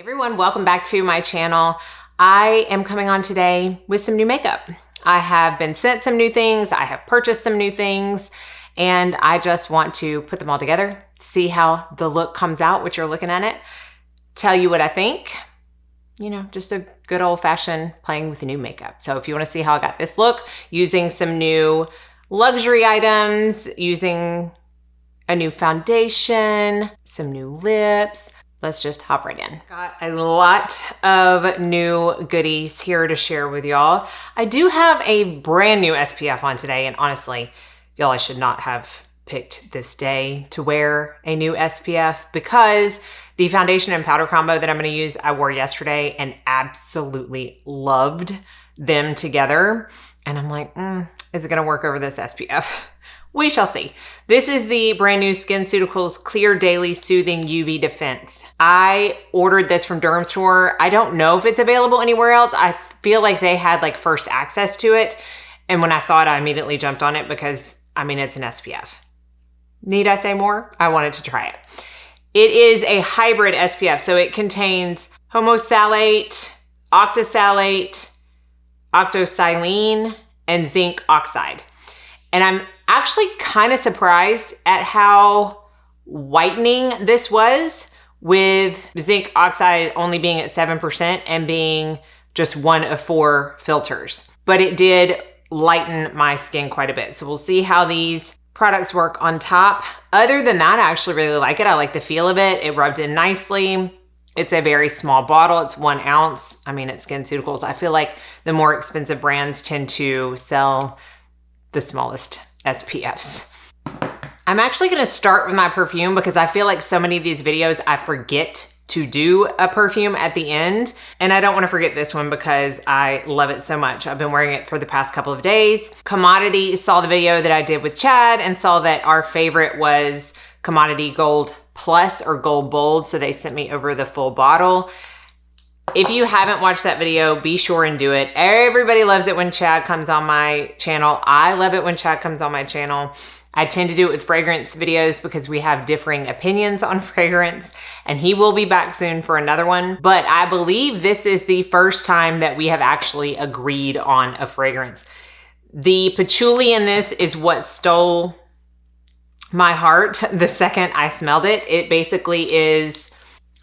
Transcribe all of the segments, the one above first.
Everyone, welcome back to my channel. I am coming on today with some new makeup. I have been sent some new things, I have purchased some new things, and I just want to put them all together, see how the look comes out, which you're looking at it, tell you what I think. You know, just a good old-fashioned playing with the new makeup. So if you want to see how I got this look, using some new luxury items, using a new foundation, some new lips, let's just hop right in. Got a lot of new goodies here to share with y'all. I do have a brand new SPF on today, and honestly, y'all, I should not have picked this day to wear a new SPF because the foundation and powder combo that I'm gonna use, I wore yesterday and absolutely loved them together. And I'm like, is it gonna work over this SPF? We shall see. This is the brand new SkinCeuticals Clear Daily Soothing UV Defense. I ordered this from Nordstrom. I don't know if it's available anywhere else. I feel like they had like first access to it. And when I saw it, I immediately jumped on it because, I mean, it's an SPF. Need I say more? I wanted to try it. It is a hybrid SPF, so it contains homosalate, octosalate, octosilene, and zinc oxide. And I'm actually kind of surprised at how whitening this was, with zinc oxide only being at 7% and being just one of 4 filters. But it did lighten my skin quite a bit. So we'll see how these products work on top. Other than that, I actually really like it. I like the feel of it. It rubbed in nicely. It's a very small bottle. It's 1 ounce. I mean, it's SkinCeuticals. I feel like the more expensive brands tend to sell the smallest SPFs. I'm actually gonna start with my perfume because I feel like so many of these videos I forget to do a perfume at the end. And I don't wanna forget this one because I love it so much. I've been wearing it for the past couple of days. Commodity saw the video that I did with Chad and saw that our favorite was Commodity Gold Plus or Gold Bold. So they sent me over the full bottle. If you haven't watched that video, be sure and do it. Everybody loves it when Chad comes on my channel. I love it when Chad comes on my channel. I tend to do it with fragrance videos because we have differing opinions on fragrance, and he will be back soon for another one. But I believe this is the first time that we have actually agreed on a fragrance. The patchouli in this is what stole my heart the second I smelled it. It basically is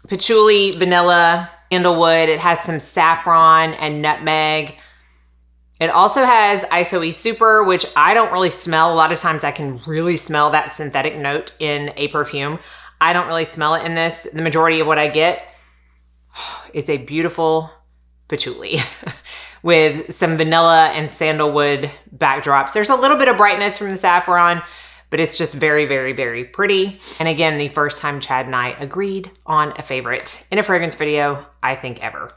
patchouli, vanilla, sandalwood. It has some saffron and nutmeg. It also has ISOE Super, which I don't really smell. A lot of times I can really smell that synthetic note in a perfume. I don't really smell it in this. The majority of what I get is a beautiful patchouli with some vanilla and sandalwood backdrops. There's a little bit of brightness from the saffron, but it's just very, very, very pretty. And again, the first time Chad and I agreed on a favorite in a fragrance video, I think ever.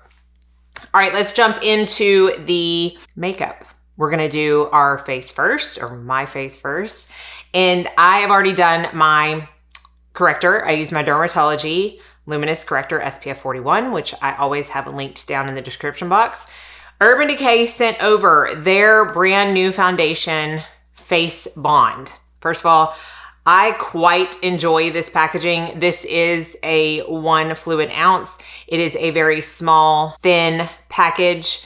All right, let's jump into the makeup. We're gonna do our face first, or my face first. And I have already done my corrector. I use my Dermatology Luminous Corrector SPF 41, which I always have linked down in the description box. Urban Decay sent over their brand new foundation, Face Bond. First of all, I quite enjoy this packaging. This is a 1 fluid ounce. It is a very small, thin package.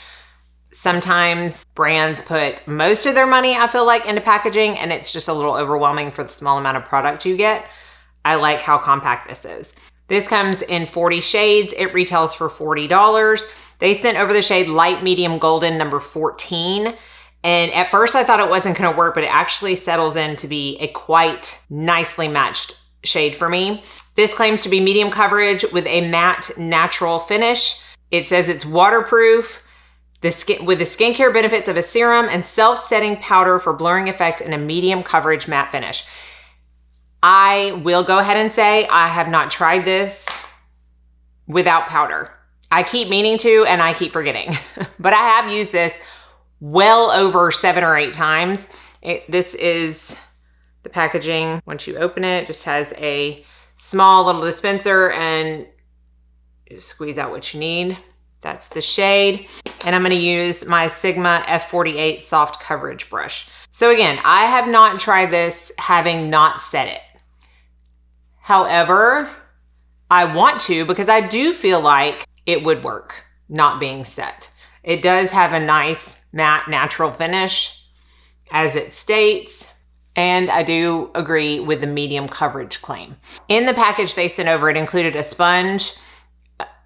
Sometimes brands put most of their money, I feel like, into packaging, and it's just a little overwhelming for the small amount of product you get. I like how compact this is. This comes in 40 shades. It retails for $40. They sent over the shade Light Medium Golden number 14. And at first I thought it wasn't gonna work, but it actually settles in to be a quite nicely matched shade for me. This claims to be medium coverage with a matte natural finish. It says it's waterproof, with the skincare benefits of a serum and self-setting powder for blurring effect and a medium coverage matte finish. I will go ahead and say I have not tried this without powder. I keep meaning to and I keep forgetting, but I have used this well over 7 or 8 times. This is the packaging. Once you open it, it just has a small little dispenser and you squeeze out what you need. That's the shade. And I'm gonna use my Sigma F48 soft coverage brush. So again, I have not tried this having not set it. However, I want to because I do feel like it would work not being set. It does have a nice matte natural finish as it states. And I do agree with the medium coverage claim. In the package they sent over, it included a sponge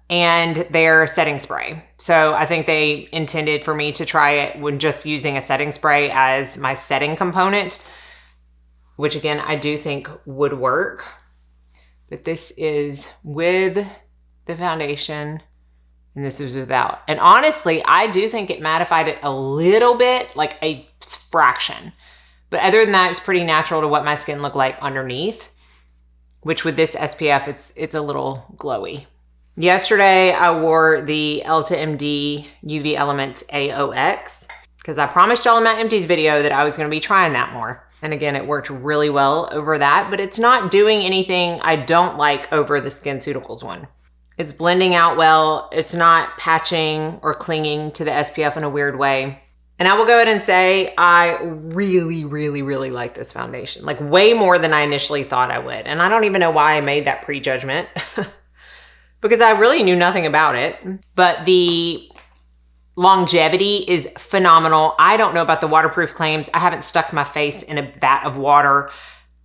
and their setting spray. So I think they intended for me to try it when just using a setting spray as my setting component, which again, I do think would work. But this is with the foundation and this is without. And honestly, I do think it mattified it a little bit, like a fraction. But other than that, it's pretty natural to what my skin looked like underneath, which with this SPF, it's a little glowy. Yesterday, I wore the Elta MD UV Elements AOX because I promised y'all in my empties video that I was going to be trying that more. And again, it worked really well over that, but it's not doing anything I don't like over the SkinCeuticals one. It's blending out well. It's not patching or clinging to the SPF in a weird way. And I will go ahead and say I really, really, really like this foundation. Like way more than I initially thought I would. And I don't even know why I made that prejudgment because I really knew nothing about it. But the longevity is phenomenal. I don't know about the waterproof claims. I haven't stuck my face in a vat of water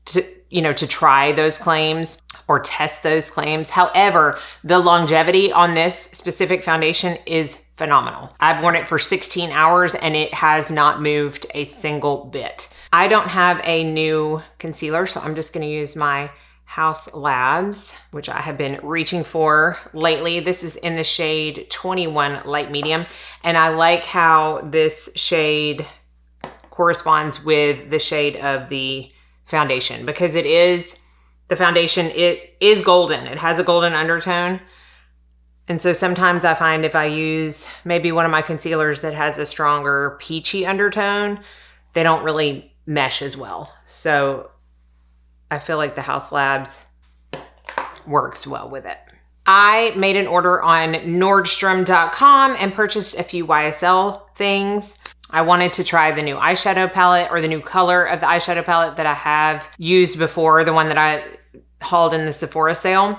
to try those claims or test those claims. However, the longevity on this specific foundation is phenomenal. I've worn it for 16 hours and it has not moved a single bit. I don't have a new concealer, so I'm just going to use my House Labs, which I have been reaching for lately. This is in the shade 21 Light Medium, and I like how this shade corresponds with the shade of the foundation because it is, the foundation, it is golden. It has a golden undertone. And so sometimes I find if I use maybe one of my concealers that has a stronger peachy undertone, they don't really mesh as well. So I feel like the House Labs works well with it. I made an order on Nordstrom.com and purchased a few YSL things. I wanted to try the new eyeshadow palette or the new color of the eyeshadow palette that I have used before, the one that I hauled in the Sephora sale.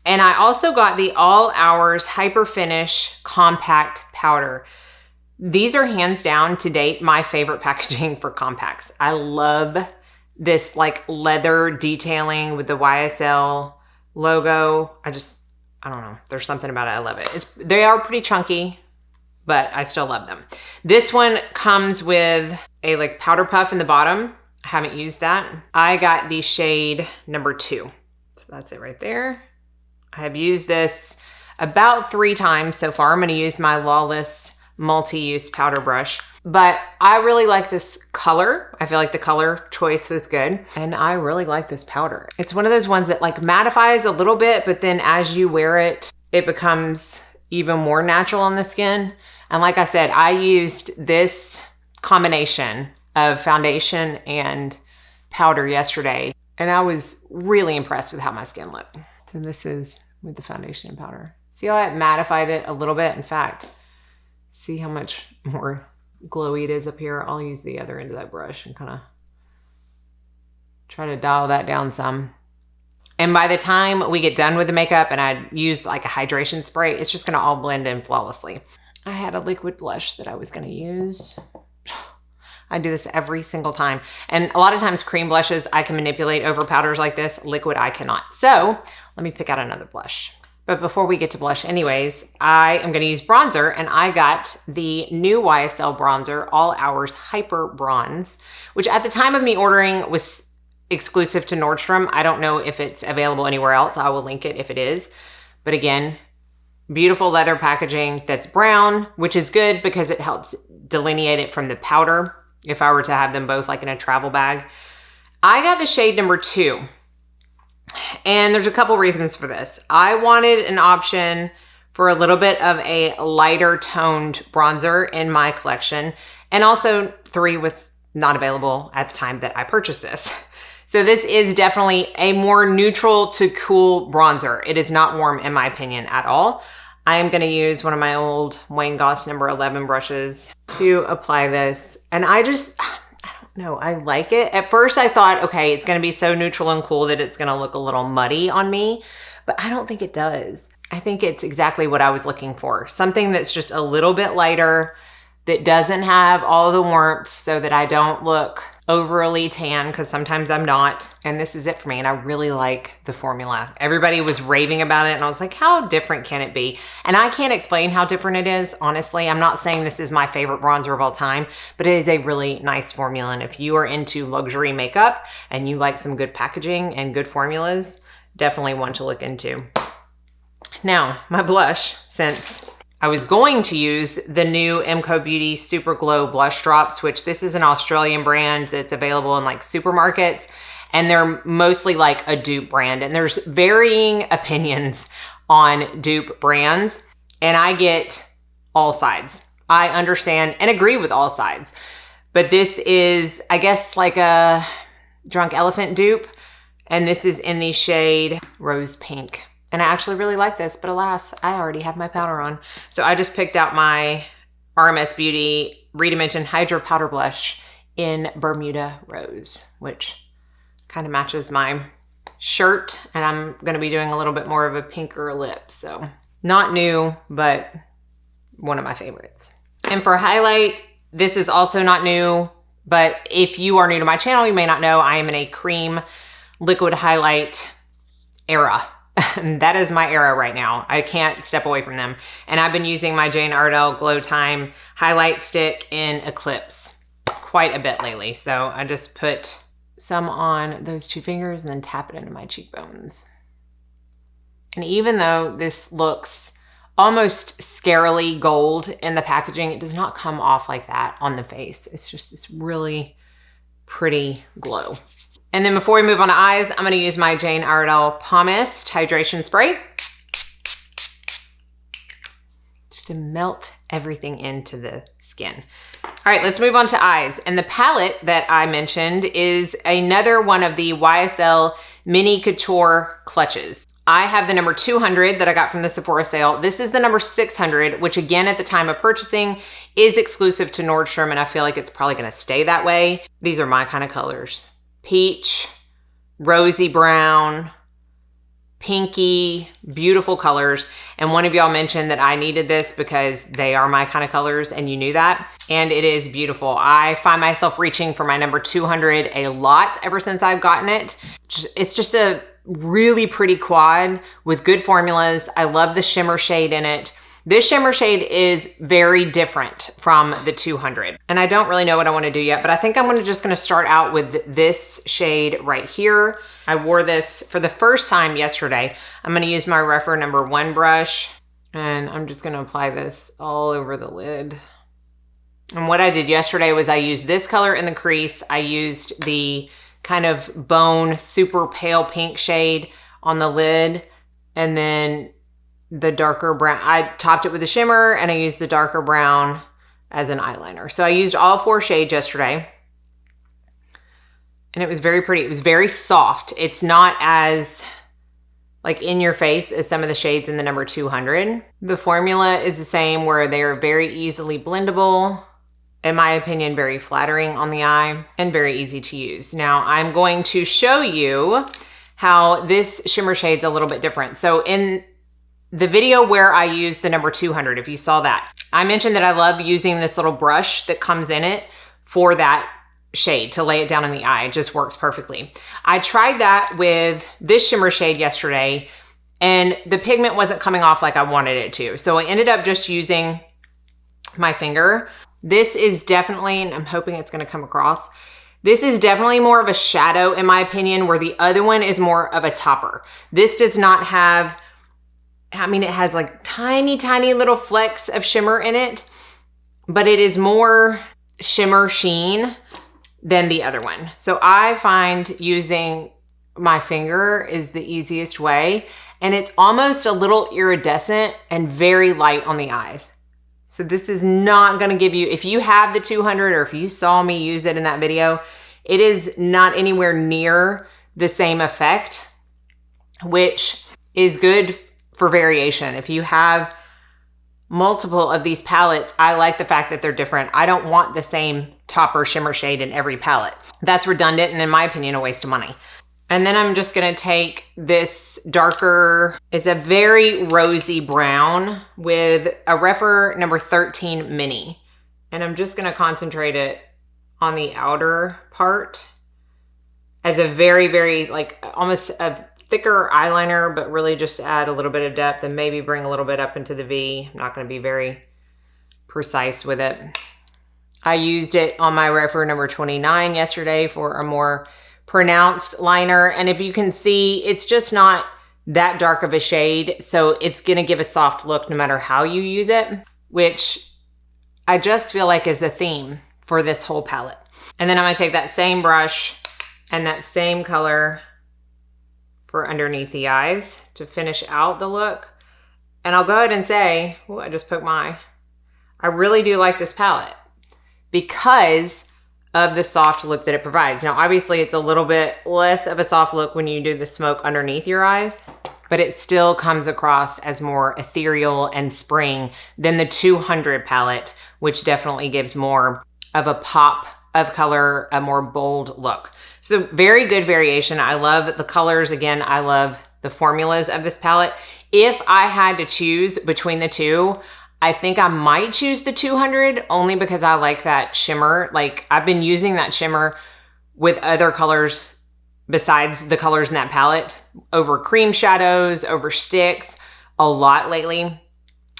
And I also got the All Hours Hyper Finish Compact Powder. These are hands down to date my favorite packaging for compacts. I love this like leather detailing with the YSL logo. I don't know. There's something about it. I love it. They are pretty chunky, but I still love them. This one comes with a like powder puff in the bottom. I haven't used that. I got the shade number 2. So that's it right there. I have used this about 3 times so far. I'm going to use my Lawless multi-use powder brush. But I really like this color. I feel like the color choice was good. And I really like this powder. It's one of those ones that like mattifies a little bit, but then as you wear it, it becomes even more natural on the skin. And like I said, I used this combination of foundation and powder yesterday, and I was really impressed with how my skin looked. So this is with the foundation and powder. See how I mattified it a little bit? In fact, see how much more glowy it is up here? I'll use the other end of that brush and kind of try to dial that down some. And by the time we get done with the makeup and I use like a hydration spray, it's just gonna all blend in flawlessly. I had a liquid blush that I was gonna use. I do this every single time. And a lot of times cream blushes I can manipulate over powders like this. Liquid I cannot. So let me pick out another blush. But before we get to blush anyways, I am gonna use bronzer, and I got the new YSL bronzer, All Hours Hyper Bronze, which at the time of me ordering was exclusive to Nordstrom. I don't know if it's available anywhere else. I will link it if it is. But again, beautiful leather packaging that's brown, which is good because it helps delineate it from the powder if I were to have them both like in a travel bag. I got the shade number 2. And there's a couple reasons for this. I wanted an option for a little bit of a lighter toned bronzer in my collection. And also 3 was not available at the time that I purchased this. So this is definitely a more neutral to cool bronzer. It is not warm in my opinion at all. I am gonna use one of my old Wayne Goss number 11 brushes to apply this. And I don't know, I like it. At first I thought, okay, it's gonna be so neutral and cool that it's gonna look a little muddy on me. but I don't think it does. I think it's exactly what I was looking for. Something that's just a little bit lighter, that doesn't have all the warmth so that I don't look overly tan, because sometimes I'm not. And this is it for me. And I really like the formula. Everybody was raving about it and I was like, how different can it be? And I can't explain how different it is, honestly. I'm not saying this is my favorite bronzer of all time, but it is a really nice formula. And if you are into luxury makeup and you like some good packaging and good formulas, definitely one to look into. Now, my blush, since I was going to use the new MCO Beauty Super Glow Blush Drops, which this is an Australian brand that's available in like supermarkets, and they're mostly like a dupe brand. And there's varying opinions on dupe brands, and I get all sides. I understand and agree with all sides, but this is, I guess, like a Drunk Elephant dupe, and this is in the shade Rose Pink. And I actually really like this, but alas, I already have my powder on. So I just picked out my RMS Beauty Redimension Hydro Powder Blush in Bermuda Rose, which kind of matches my shirt. And I'm gonna be doing a little bit more of a pinker lip. So not new, but one of my favorites. And for highlight, this is also not new, but if you are new to my channel, you may not know I am in a cream liquid highlight era. That is my era right now. I can't step away from them. And I've been using my Jane Iredale Glow Time highlight stick in Eclipse quite a bit lately. So I just put some on those two fingers and then tap it into my cheekbones. And even though this looks almost scarily gold in the packaging, it does not come off like that on the face. It's just this really pretty glow. And then before we move on to eyes, I'm gonna use my Jane Iredale Pomist Hydration Spray just to melt everything into the skin. All right, let's move on to eyes. And the palette that I mentioned is another one of the YSL Mini Couture Clutches. I have the number 200 that I got from the Sephora sale. This is the number 600, which again, at the time of purchasing, is exclusive to Nordstrom, and I feel like it's probably gonna stay that way. These are my kind of colors. Peach, rosy brown, pinky, beautiful colors. And one of y'all mentioned that I needed this because they are my kind of colors, and you knew that. And it is beautiful. I find myself reaching for my number 200 a lot ever since I've gotten it. It's just a really pretty quad with good formulas. I love the shimmer shade in it. This shimmer shade is very different from the 200. And I don't really know what I want to do yet, but I think I'm just going to start out with this shade right here. I wore this for the first time yesterday. I'm going to use my Rephr number 1 brush, and I'm just going to apply this all over the lid. And what I did yesterday was I used this color in the crease. I used the kind of bone super pale pink shade on the lid, and then the darker brown. I topped it with a shimmer, and I used the darker brown as an eyeliner. So I used all 4 shades yesterday, and it was very pretty. It was very soft. It's not as like in your face as some of the shades in the number 200. The formula is the same, where they're very easily blendable. In my opinion, very flattering on the eye and very easy to use. Now I'm going to show you how this shimmer shade's a little bit different. So in the video where I used the number 200, if you saw that, I mentioned that I love using this little brush that comes in it for that shade to lay it down in the eye. It just works perfectly. I tried that with this shimmer shade yesterday, and the pigment wasn't coming off like I wanted it to. So I ended up just using my finger. This is definitely, and I'm hoping it's gonna come across, this is definitely more of a shadow in my opinion, where the other one is more of a topper. This does not have, I mean, it has like tiny, tiny little flecks of shimmer in it, but it is more shimmer sheen than the other one. So I find using my finger is the easiest way, and it's almost a little iridescent and very light on the eyes. So this is not gonna give you, if you have the 200 or if you saw me use it in that video, it is not anywhere near the same effect, which is good for variation. If you have multiple of these palettes, I like the fact that they're different. I don't want the same topper shimmer shade in every palette. That's redundant and in my opinion, a waste of money. And then I'm just gonna take this darker, it's a very rosy brown with a Refer number 13 Mini. And I'm just gonna concentrate it on the outer part as a very, very, like almost a thicker eyeliner, but really just add a little bit of depth and maybe bring a little bit up into the V. I'm not gonna be very precise with it. I used it on my Refer number 29 yesterday for a more pronounced liner. And if you can see, it's just not that dark of a shade. So it's gonna give a soft look no matter how you use it, which I just feel like is a theme for this whole palette. And then I'm gonna take that same brush and that same color for underneath the eyes to finish out the look. And I'll go ahead and say, oh, I just poked my eye. I really do like this palette because of the soft look that it provides. Now, obviously it's a little bit less of a soft look when you do the smoke underneath your eyes, but it still comes across as more ethereal and spring than the 200 palette, which definitely gives more of a pop of color, a more bold look. So very good variation. I love the colors. Again, I love the formulas of this palette. If I had to choose between the two, I think I might choose the 200 only because I like that shimmer. Like I've been using that shimmer with other colors besides the colors in that palette over cream shadows, over sticks a lot lately.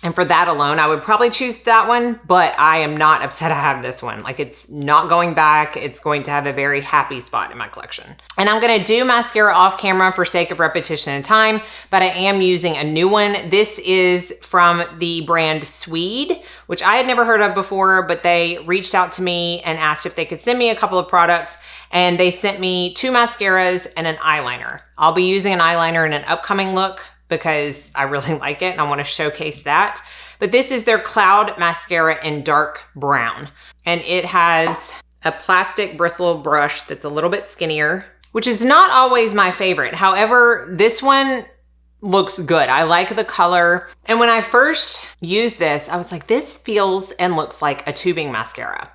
And for that alone, I would probably choose that one, but I am not upset I have this one. Like it's not going back. It's going to have a very happy spot in my collection. And I'm gonna do mascara off camera for sake of repetition and time, but I am using a new one. This is from the brand Swede, which I had never heard of before, but they reached out to me and asked if they could send me a couple of products. And they sent me 2 mascaras and an eyeliner. I'll be using an eyeliner in an upcoming look because I really like it and I want to showcase that. But this is their Cloud Mascara in dark brown. And it has a plastic bristle brush that's a little bit skinnier, which is not always my favorite. However, this one looks good. I like the color. And when I first used this, I was like, this feels and looks like a tubing mascara.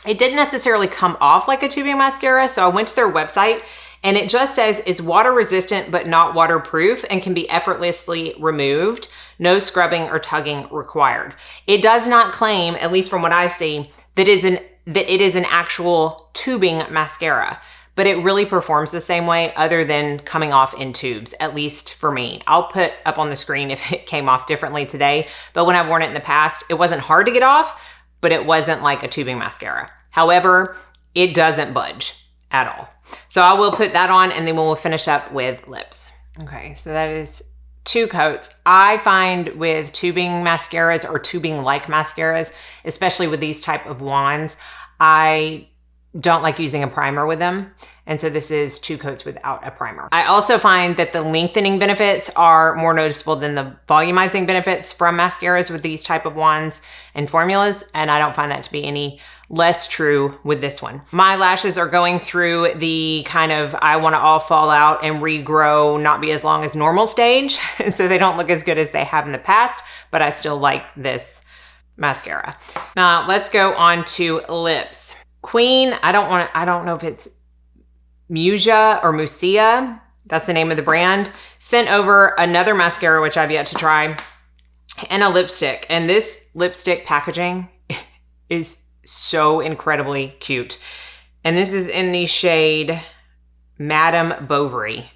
It didn't necessarily come off like a tubing mascara, so I went to their website and it just says it's water resistant but not waterproof and can be effortlessly removed. No scrubbing or tugging required. It does not claim, at least from what I see, that it is an actual tubing mascara, but it really performs the same way other than coming off in tubes, at least for me. I'll put up on the screen if it came off differently today, but when I've worn it in the past, it wasn't hard to get off, but it wasn't like a tubing mascara. However, it doesn't budge at all. So I will put that on and then we'll finish up with lips. Okay, so that is 2 coats. I find with tubing mascaras or tubing-like mascaras, especially with these type of wands, I don't like using a primer with them. And so this is 2 coats without a primer. I also find that the lengthening benefits are more noticeable than the volumizing benefits from mascaras with these type of wands and formulas. And I don't find that to be any less true with this one. My lashes are going through the kind of, I want to all fall out and regrow, not be as long as normal stage. So they don't look as good as they have in the past, but I still like this mascara. Now let's go on to lips. Queen, I don't know if it's Musia or Musia, that's the name of the brand, sent over another mascara, which I've yet to try, and a lipstick. And this lipstick packaging is so incredibly cute. And this is in the shade Madame Bovary.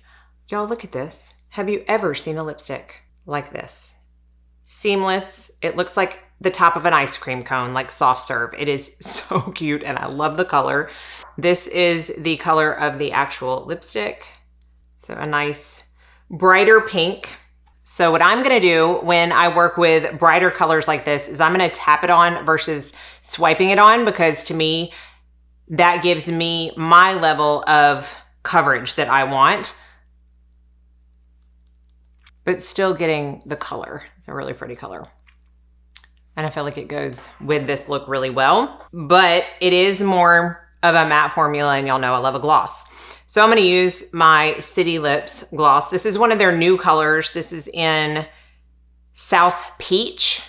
Y'all, look at this. Have you ever seen a lipstick like this? Seamless. It looks like the top of an ice cream cone, like soft serve. It is so cute and I love the color. This is the color of the actual lipstick. So a nice brighter pink. So what I'm gonna do when I work with brighter colors like this is I'm gonna tap it on versus swiping it on, because to me, that gives me my level of coverage that I want, but still getting the color. It's a really pretty color. And I feel like it goes with this look really well, but it is more of a matte formula, and y'all know I love a gloss. So I'm gonna use my City Lips gloss. This is one of their new colors. This is in South Peach.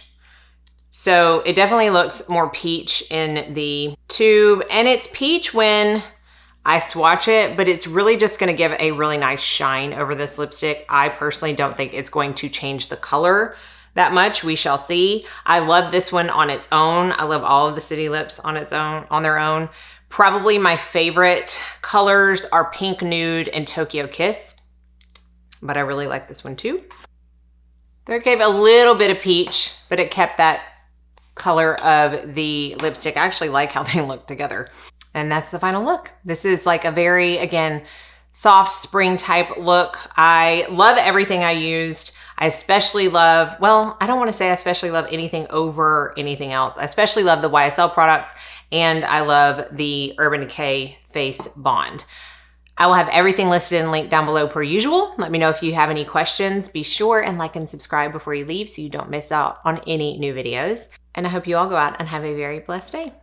So it definitely looks more peach in the tube, and it's peach when I swatch it, but it's really just gonna give a really nice shine over this lipstick. I personally don't think it's going to change the color that much. We shall see. I love this one on its own. I love all of the City Lips on their own. Probably my favorite colors are Pink Nude and Tokyo Kiss, but I really like this one too. There gave a little bit of peach, but it kept that color of the lipstick. I actually like how they look together. And that's the final look. This is like a very, again, soft spring type look. I love everything I used. I especially love, well, I don't want to say I especially love anything over anything else. I especially love the YSL products, and I love the Urban Decay Face Bond. I will have everything listed and linked down below per usual. Let me know if you have any questions. Be sure and like and subscribe before you leave so you don't miss out on any new videos. And I hope you all go out and have a very blessed day.